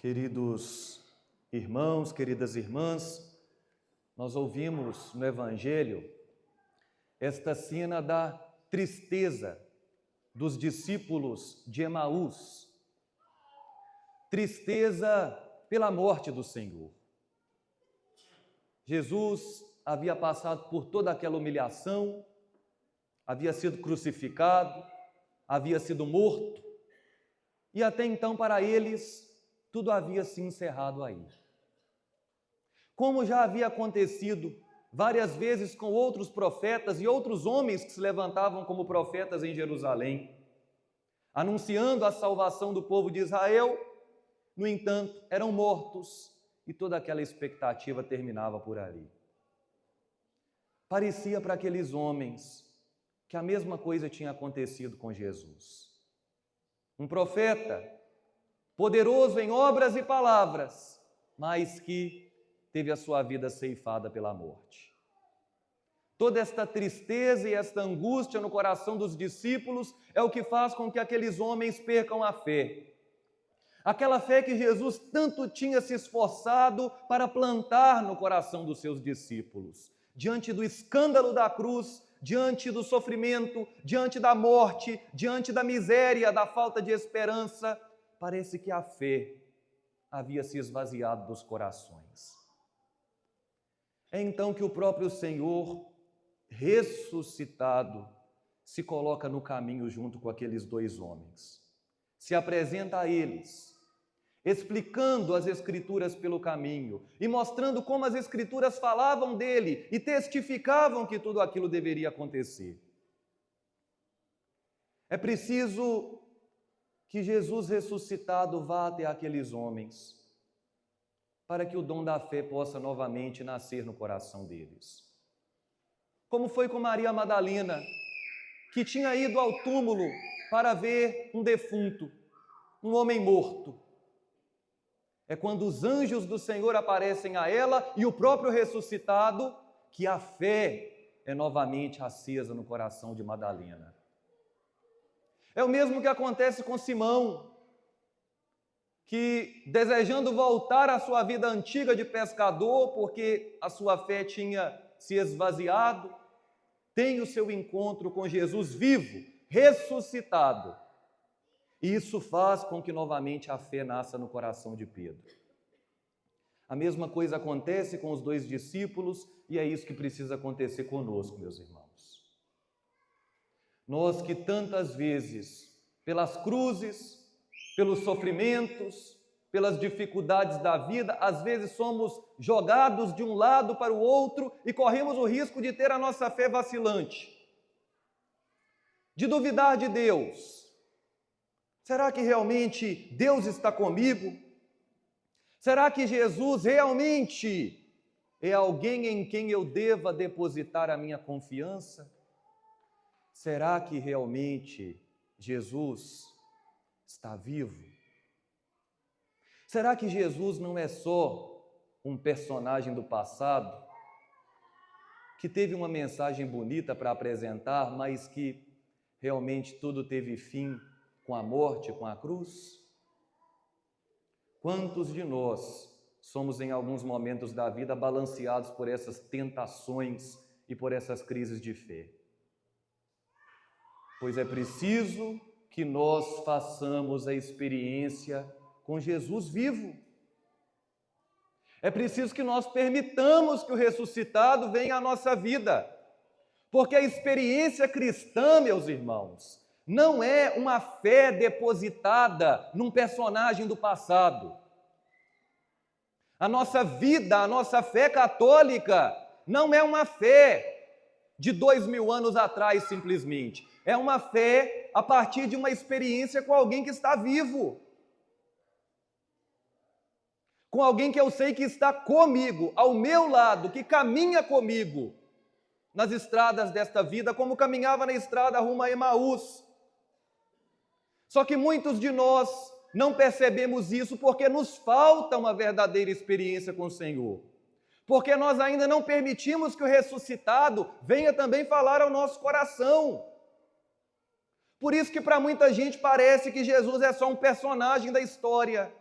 Queridos irmãos, queridas irmãs, nós ouvimos no Evangelho esta cena da tristeza dos discípulos de Emaús, tristeza pela morte do Senhor. Jesus havia passado por toda aquela humilhação, havia sido crucificado, havia sido morto, e até então para eles tudo havia se encerrado aí. Como já havia acontecido várias vezes com outros profetas e outros homens que se levantavam como profetas em Jerusalém, anunciando a salvação do povo de Israel, no entanto, eram mortos e toda aquela expectativa terminava por ali. Parecia para aqueles homens que a mesma coisa tinha acontecido com Jesus. Um profeta poderoso em obras e palavras, mas que teve a sua vida ceifada pela morte. Toda esta tristeza e esta angústia no coração dos discípulos é o que faz com que aqueles homens percam a fé. Aquela fé que Jesus tanto tinha se esforçado para plantar no coração dos seus discípulos. Diante do escândalo da cruz, diante do sofrimento, diante da morte, diante da miséria, da falta de esperança, parece que a fé havia se esvaziado dos corações. É então que o próprio Senhor, ressuscitado, se coloca no caminho junto com aqueles dois homens. Se apresenta a eles, explicando as Escrituras pelo caminho e mostrando como as Escrituras falavam dele e testificavam que tudo aquilo deveria acontecer. É preciso que Jesus ressuscitado vá até aqueles homens, para que o dom da fé possa novamente nascer no coração deles. Como foi com Maria Madalena, que tinha ido ao túmulo para ver um defunto, um homem morto. É quando os anjos do Senhor aparecem a ela e o próprio ressuscitado, que a fé é novamente acesa no coração de Madalena. É o mesmo que acontece com Simão, que desejando voltar à sua vida antiga de pescador, porque a sua fé tinha se esvaziado, tem o seu encontro com Jesus vivo, ressuscitado. E isso faz com que novamente a fé nasça no coração de Pedro. A mesma coisa acontece com os dois discípulos e é isso que precisa acontecer conosco, meus irmãos. Nós que tantas vezes, pelas cruzes, pelos sofrimentos, pelas dificuldades da vida, às vezes somos jogados de um lado para o outro e corremos o risco de ter a nossa fé vacilante, de duvidar de Deus. Será que realmente Deus está comigo? Será que Jesus realmente é alguém em quem eu deva depositar a minha confiança? Será que realmente Jesus está vivo? Será que Jesus não é só um personagem do passado que teve uma mensagem bonita para apresentar, mas que realmente tudo teve fim com a morte, com a cruz? Quantos de nós somos em alguns momentos da vida balanceados por essas tentações e por essas crises de fé? Pois é preciso que nós façamos a experiência com Jesus vivo. É preciso que nós permitamos que o ressuscitado venha à nossa vida, porque a experiência cristã, meus irmãos, não é uma fé depositada num personagem do passado. A nossa vida, a nossa fé católica não é uma fé de 2000 anos atrás simplesmente. É uma fé a partir de uma experiência com alguém que está vivo. Com alguém que eu sei que está comigo, ao meu lado, que caminha comigo nas estradas desta vida, como caminhava na estrada rumo a Emaús. Só que muitos de nós não percebemos isso porque nos falta uma verdadeira experiência com o Senhor. Porque nós ainda não permitimos que o ressuscitado venha também falar ao nosso coração. Por isso que para muita gente parece que Jesus é só um personagem da história.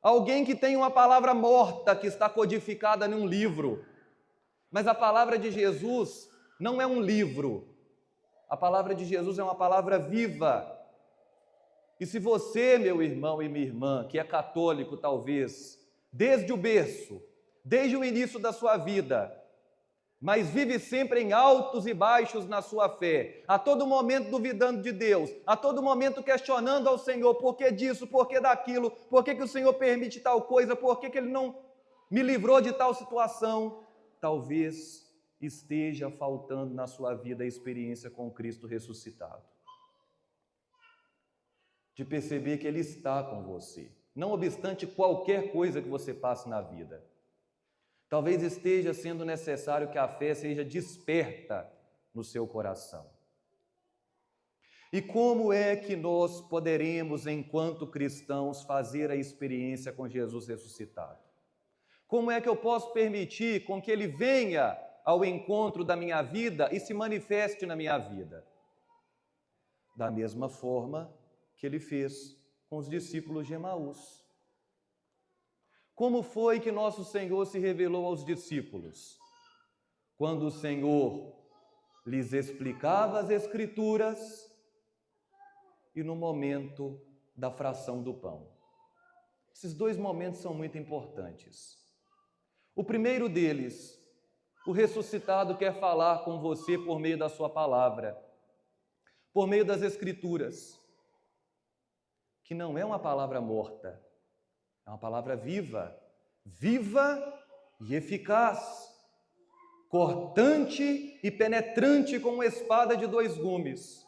Alguém que tem uma palavra morta que está codificada em um livro. Mas a palavra de Jesus não é um livro. A palavra de Jesus é uma palavra viva. E se você, meu irmão e minha irmã, que é católico talvez, desde o berço, desde o início da sua vida, mas vive sempre em altos e baixos na sua fé, a todo momento duvidando de Deus, a todo momento questionando ao Senhor, por que disso, por que daquilo, por que o Senhor permite tal coisa, por que Ele não me livrou de tal situação, talvez esteja faltando na sua vida a experiência com Cristo ressuscitado. De perceber que Ele está com você, não obstante qualquer coisa que você passe na vida. Talvez esteja sendo necessário que a fé seja desperta no seu coração. E como é que nós poderemos, enquanto cristãos, fazer a experiência com Jesus ressuscitado? Como é que eu posso permitir com que Ele venha ao encontro da minha vida e se manifeste na minha vida? Da mesma forma que Ele fez com os discípulos de Emaús. Como foi que nosso Senhor se revelou aos discípulos? Quando o Senhor lhes explicava as Escrituras e no momento da fração do pão. Esses dois momentos são muito importantes. O primeiro deles, o ressuscitado quer falar com você por meio da sua palavra, por meio das Escrituras, que não é uma palavra morta, é uma palavra viva, viva e eficaz, cortante e penetrante como espada de dois gumes.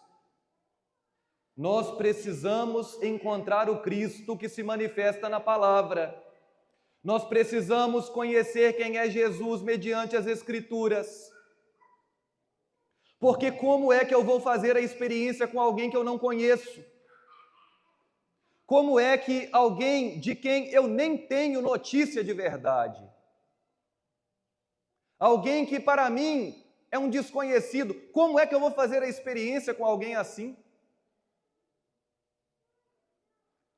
Nós precisamos encontrar o Cristo que se manifesta na palavra. Nós precisamos conhecer quem é Jesus mediante as Escrituras. Porque como é que eu vou fazer a experiência com alguém que eu não conheço? Como é que alguém de quem eu nem tenho notícia de verdade, alguém que para mim é um desconhecido, como é que eu vou fazer a experiência com alguém assim?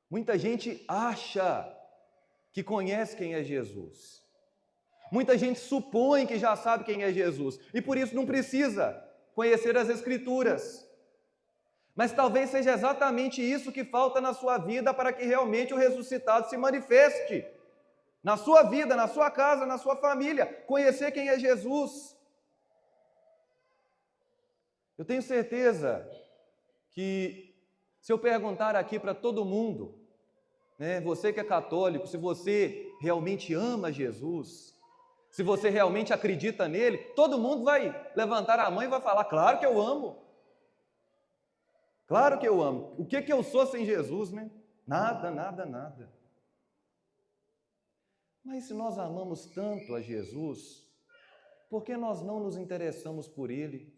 Muita gente acha que conhece quem é Jesus. Muita gente supõe que já sabe quem é Jesus e por isso não precisa conhecer as Escrituras. Mas talvez seja exatamente isso que falta na sua vida para que realmente o ressuscitado se manifeste. Na sua vida, na sua casa, na sua família. Conhecer quem é Jesus. Eu tenho certeza que se eu perguntar aqui para todo mundo, né, você que é católico, se você realmente ama Jesus, se você realmente acredita nele, todo mundo vai levantar a mão e vai falar, claro que eu amo. Claro que eu amo. O que eu sou sem Jesus, né? Nada, nada, nada. Mas se nós amamos tanto a Jesus, por que nós não nos interessamos por Ele?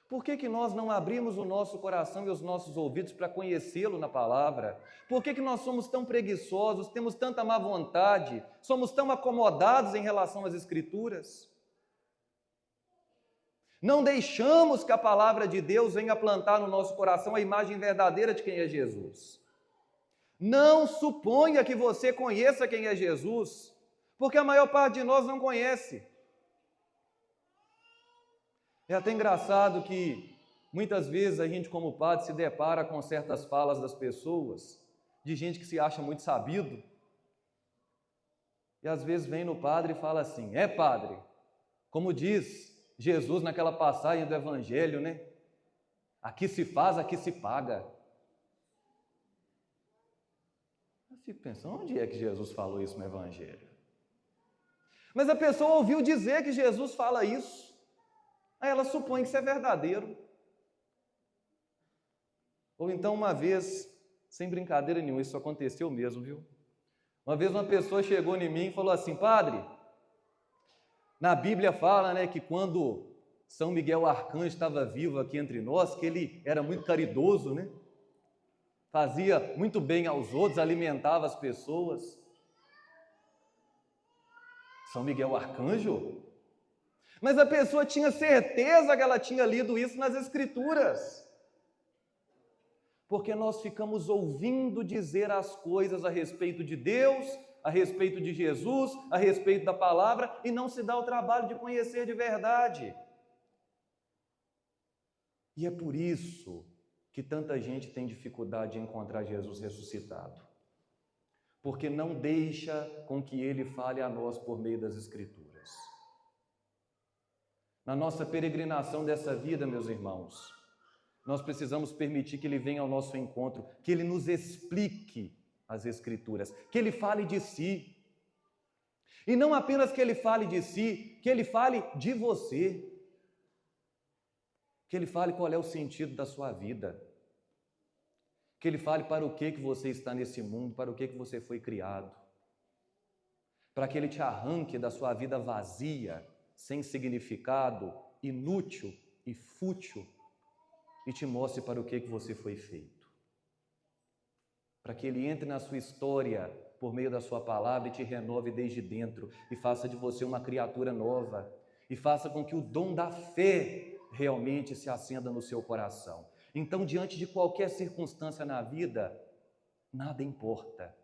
Por que nós não abrimos o nosso coração e os nossos ouvidos para conhecê-lo na palavra? Por que nós somos tão preguiçosos, temos tanta má vontade, somos tão acomodados em relação às Escrituras? Não deixamos que a palavra de Deus venha plantar no nosso coração a imagem verdadeira de quem é Jesus. Não suponha que você conheça quem é Jesus, porque a maior parte de nós não conhece. É até engraçado que muitas vezes a gente, como padre, se depara com certas falas das pessoas, de gente que se acha muito sabido, e às vezes vem no padre e fala assim, padre, como diz Jesus naquela passagem do Evangelho, né? Aqui se faz, aqui se paga. Eu fico pensando, onde é que Jesus falou isso no Evangelho? Mas a pessoa ouviu dizer que Jesus fala isso, aí ela supõe que isso é verdadeiro. Ou então uma vez, sem brincadeira nenhuma, isso aconteceu mesmo, viu? Uma vez uma pessoa chegou em mim e falou assim, padre, na Bíblia fala, né, que quando São Miguel Arcanjo estava vivo aqui entre nós, que ele era muito caridoso, né? Fazia muito bem aos outros, alimentava as pessoas. São Miguel Arcanjo? Mas a pessoa tinha certeza que ela tinha lido isso nas Escrituras. Porque nós ficamos ouvindo dizer as coisas a respeito de Deus, a respeito de Jesus, a respeito da palavra, e não se dá o trabalho de conhecer de verdade. E é por isso que tanta gente tem dificuldade de encontrar Jesus ressuscitado. Porque não deixa com que Ele fale a nós por meio das Escrituras. Na nossa peregrinação dessa vida, meus irmãos, nós precisamos permitir que Ele venha ao nosso encontro, que Ele nos explique as Escrituras, que Ele fale de si. E não apenas que Ele fale de si, que Ele fale de você. Que Ele fale qual é o sentido da sua vida. Que Ele fale para o que você está nesse mundo, para o que você foi criado. Para que Ele te arranque da sua vida vazia, sem significado, inútil e fútil, e te mostre para o que você foi feito. Para que Ele entre na sua história por meio da sua palavra e te renove desde dentro e faça de você uma criatura nova e faça com que o dom da fé realmente se acenda no seu coração. Então, diante de qualquer circunstância na vida, nada importa,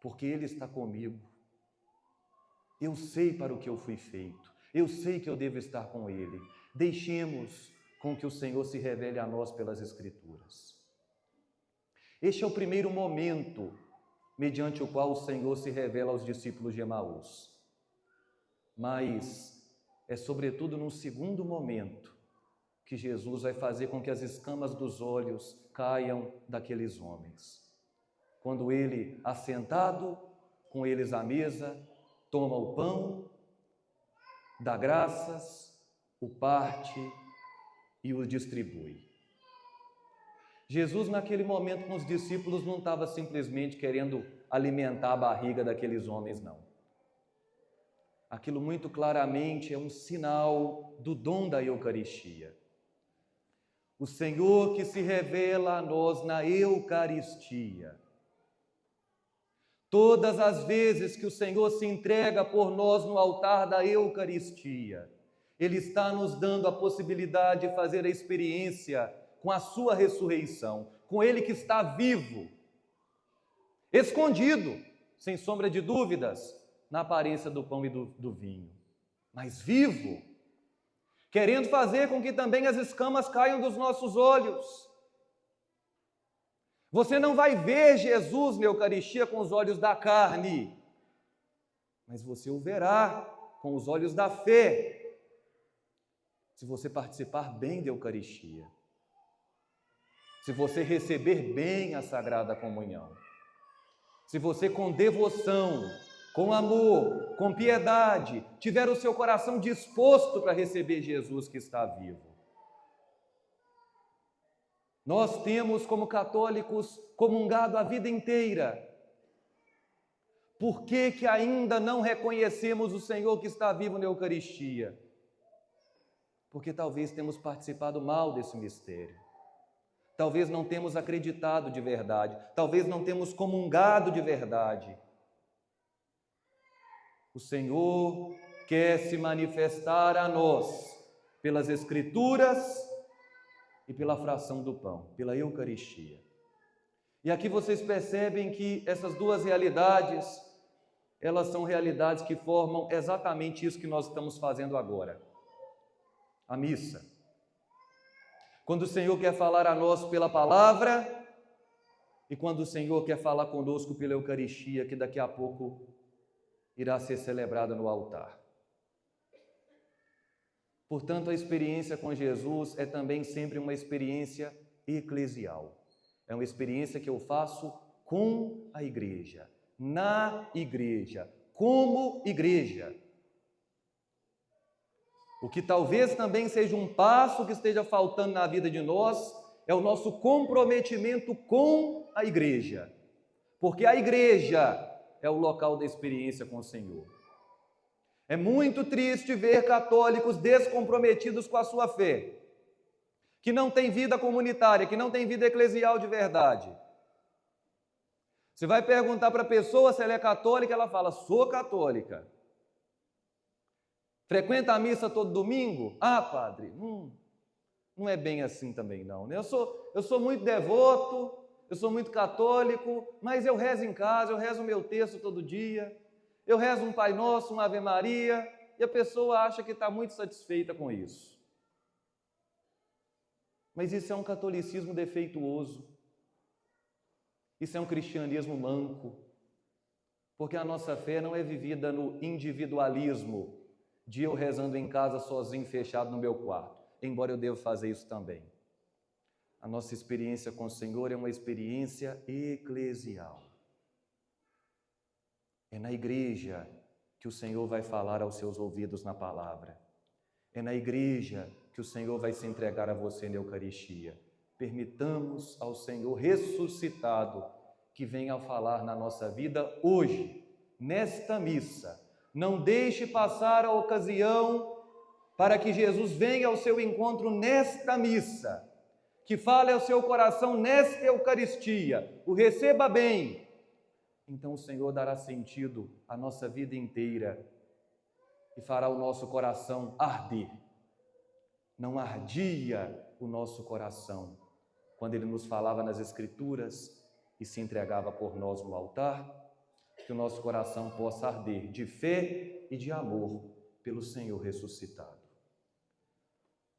porque Ele está comigo. Eu sei para o que eu fui feito, eu sei que eu devo estar com Ele. Deixemos com que o Senhor se revele a nós pelas Escrituras. Este é o primeiro momento mediante o qual o Senhor se revela aos discípulos de Emaús. Mas é sobretudo num segundo momento que Jesus vai fazer com que as escamas dos olhos caiam daqueles homens. Quando Ele, assentado com eles à mesa, toma o pão, dá graças, o parte e o distribui. Jesus, naquele momento com os discípulos, não estava simplesmente querendo alimentar a barriga daqueles homens, não. Aquilo muito claramente é um sinal do dom da Eucaristia. O Senhor que se revela a nós na Eucaristia. Todas as vezes que o Senhor se entrega por nós no altar da Eucaristia, Ele está nos dando a possibilidade de fazer a experiência com a sua ressurreição, com Ele que está vivo, escondido, sem sombra de dúvidas, na aparência do pão e do vinho, mas vivo, querendo fazer com que também as escamas caiam dos nossos olhos. Você não vai ver Jesus na Eucaristia com os olhos da carne, mas você o verá com os olhos da fé, se você participar bem da Eucaristia, se você receber bem a Sagrada Comunhão, se você com devoção, com amor, com piedade, tiver o seu coração disposto para receber Jesus que está vivo. Nós temos, como católicos, comungado a vida inteira. Por que ainda não reconhecemos o Senhor que está vivo na Eucaristia? Porque talvez temos participado mal desse mistério. Talvez não temos acreditado de verdade. Talvez não temos comungado de verdade. O Senhor quer se manifestar a nós pelas Escrituras e pela fração do pão, pela Eucaristia. E aqui vocês percebem que essas duas realidades, elas são realidades que formam exatamente isso que nós estamos fazendo agora. A missa. Quando o Senhor quer falar a nós pela palavra e quando o Senhor quer falar conosco pela Eucaristia, que daqui a pouco irá ser celebrada no altar. Portanto, a experiência com Jesus é também sempre uma experiência eclesial. É uma experiência que eu faço com a igreja, na igreja, como igreja. O que talvez também seja um passo que esteja faltando na vida de nós é o nosso comprometimento com a igreja. Porque a igreja é o local da experiência com o Senhor. É muito triste ver católicos descomprometidos com a sua fé, que não tem vida comunitária, que não tem vida eclesial de verdade. Você vai perguntar para a pessoa se ela é católica, ela fala, sou católica. Frequenta a missa todo domingo? Ah, padre, não é bem assim também não, né? Eu sou muito devoto, eu sou muito católico, mas eu rezo em casa, eu rezo o meu texto todo dia, eu rezo um Pai Nosso, uma Ave Maria, e a pessoa acha que está muito satisfeita com isso. Mas isso é um catolicismo defeituoso, isso é um cristianismo manco, porque a nossa fé não é vivida no individualismo, de eu rezando em casa sozinho, fechado no meu quarto, embora eu deva fazer isso também. A nossa experiência com o Senhor é uma experiência eclesial. É na igreja que o Senhor vai falar aos seus ouvidos na palavra. É na igreja que o Senhor vai se entregar a você na Eucaristia. Permitamos ao Senhor ressuscitado que venha a falar na nossa vida hoje, nesta missa. Não deixe passar a ocasião para que Jesus venha ao seu encontro nesta missa, que fale ao seu coração nesta Eucaristia, o receba bem. Então o Senhor dará sentido à nossa vida inteira e fará o nosso coração arder. Não ardia o nosso coração quando Ele nos falava nas Escrituras e se entregava por nós no altar, que o nosso coração possa arder de fé e de amor pelo Senhor ressuscitado.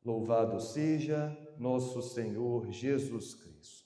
Louvado seja nosso Senhor Jesus Cristo.